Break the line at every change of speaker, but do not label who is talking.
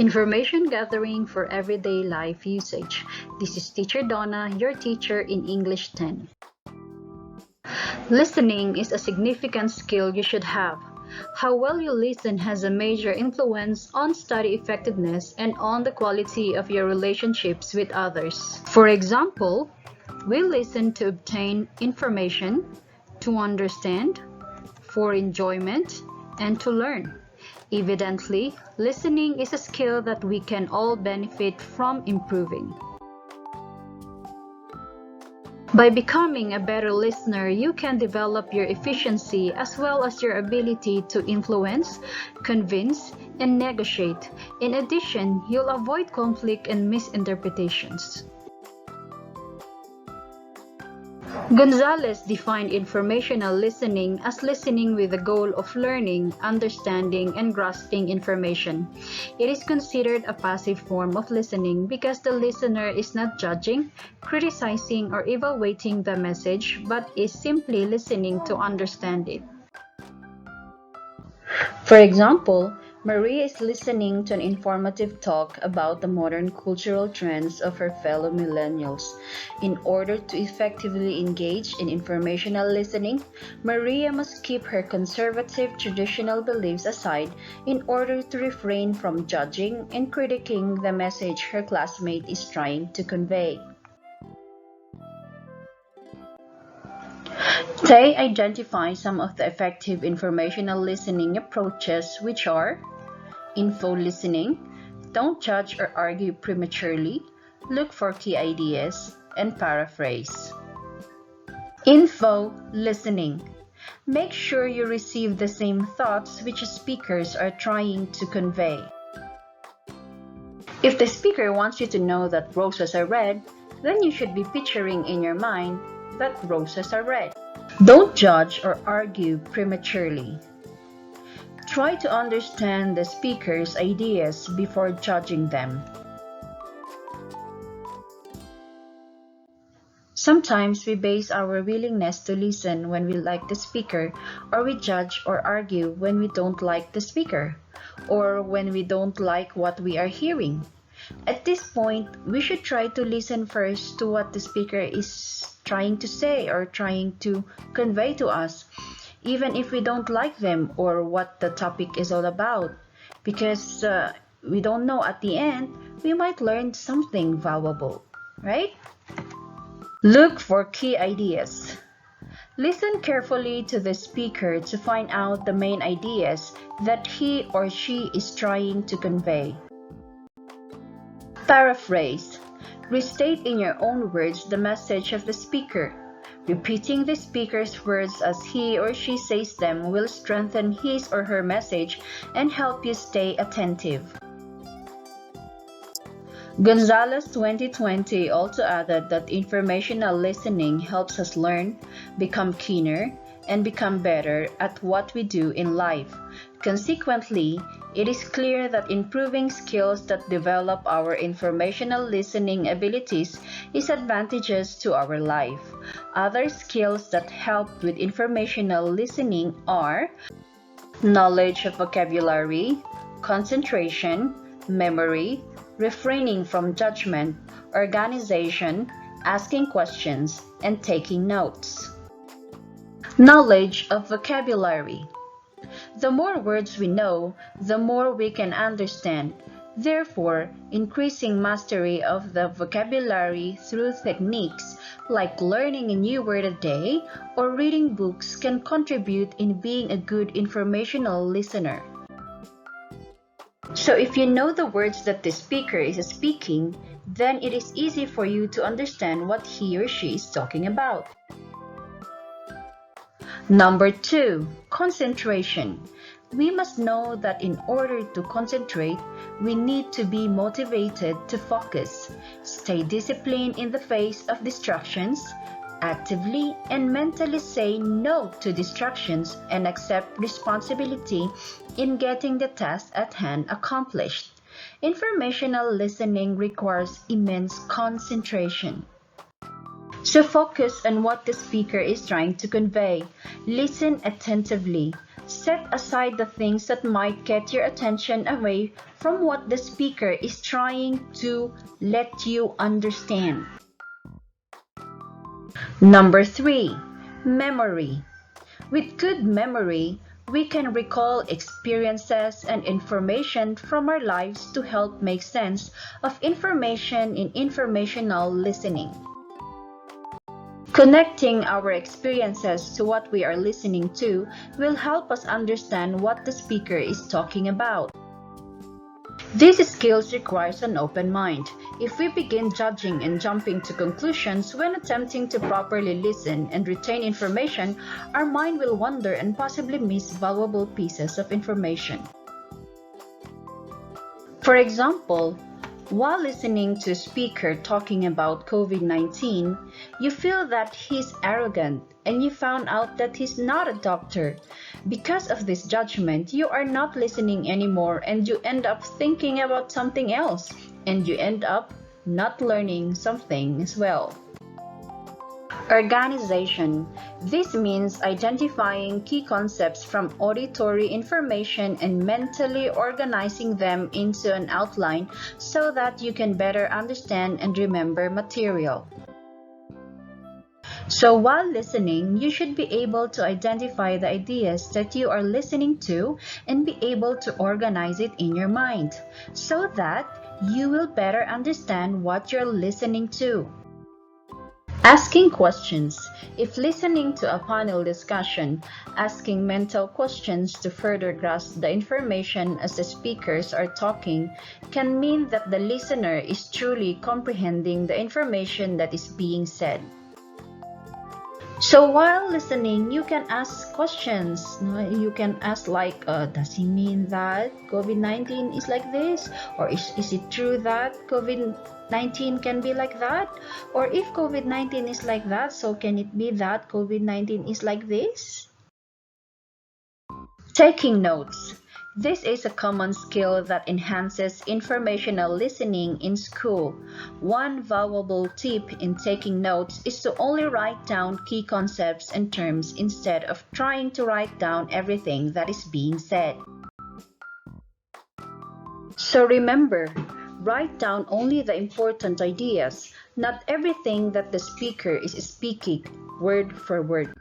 Information gathering for everyday life usage. This is Teacher Donna, your teacher in English 10. Listening is a significant skill you should have. How well you listen has a major influence on study effectiveness and on the quality of your relationships with others. For example, we listen to obtain information, to understand, for enjoyment, and to learn. Evidently, listening is a skill that we can all benefit from improving. By becoming a better listener, you can develop your efficiency as well as your ability to influence, convince, and negotiate. In addition, you'll avoid conflict and misinterpretations. Gonzalez defined informational listening as listening with the goal of learning, understanding, and grasping information. It is considered a passive form of listening because the listener is not judging, criticizing, or evaluating the message, but is simply listening to understand it. For example, Maria is listening to an informative talk about the modern cultural trends of her fellow millennials. In order to effectively engage in informational listening, Maria must keep her conservative traditional beliefs aside in order to refrain from judging and critiquing the message her classmate is trying to convey. Tay identifies some of the effective informational listening approaches, which are info listening, don't judge or argue prematurely, look for key ideas, and paraphrase. Info listening. Make sure you receive the same thoughts which speakers are trying to convey. If the speaker wants you to know that roses are red, then you should be picturing in your mind that roses are red. Don't judge or argue prematurely. Try to understand the speaker's ideas before judging them. Sometimes we base our willingness to listen when we like the speaker, or we judge or argue when we don't like the speaker, or when we don't like what we are hearing. At this point, we should try to listen first to what the speaker is trying to say or trying to convey to us, even if we don't like them or what the topic is all about, because we don't know at the end, we might learn something valuable, right? Look for key ideas. Listen carefully to the speaker to find out the main ideas that he or she is trying to convey. Paraphrase. Restate in your own words the message of the speaker. Repeating the speaker's words as he or she says them will strengthen his or her message and help you stay attentive. Gonzalez 2020 also added that informational listening helps us learn, become keener, and become better at what we do in life. Consequently, it is clear that improving skills that develop our informational listening abilities is advantageous to our life. Other skills that help with informational listening are knowledge of vocabulary, concentration, memory, refraining from judgment, organization, asking questions, and taking notes. Knowledge of vocabulary. The more words we know, the more we can understand. Therefore, increasing mastery of the vocabulary through techniques like learning a new word a day or reading books can contribute in being a good informational listener. So if you know the words that the speaker is speaking, then it is easy for you to understand what he or she is talking about. Number 2, concentration. We must know that in order to concentrate, we need to be motivated to focus, stay disciplined in the face of distractions, actively and mentally say no to distractions, and accept responsibility in getting the task at hand accomplished. Informational listening requires immense concentration. So focus on what the speaker is trying to convey. Listen attentively. Set aside the things that might get your attention away from what the speaker is trying to let you understand. Number 3. Memory. With good memory, we can recall experiences and information from our lives to help make sense of information in informational listening. Connecting our experiences to what we are listening to will help us understand what the speaker is talking about. These skills requires an open mind. If we begin judging and jumping to conclusions when attempting to properly listen and retain information, our mind will wander and possibly miss valuable pieces of information. For example, while listening to a speaker talking about COVID-19, you feel that he's arrogant and you found out that he's not a doctor. Because of this judgment, you are not listening anymore and you end up thinking about something else and you end up not learning something as well. Organization. This means identifying key concepts from auditory information and mentally organizing them into an outline so that you can better understand and remember material. So while listening, you should be able to identify the ideas that you are listening to and be able to organize it in your mind so that you will better understand what you're listening to. Asking questions. If listening to a panel discussion, asking mental questions to further grasp the information as the speakers are talking can mean that the listener is truly comprehending the information that is being said. So while listening, you can ask questions. You can ask like, does he mean that COVID-19 is like this? Or is it true that COVID-19 can be like that? Or if COVID-19 is like that, so can it be that COVID-19 is like this? Taking notes. This is a common skill that enhances informational listening in school. One valuable tip in taking notes is to only write down key concepts and terms instead of trying to write down everything that is being said. So remember, write down only the important ideas, not everything that the speaker is speaking word for word.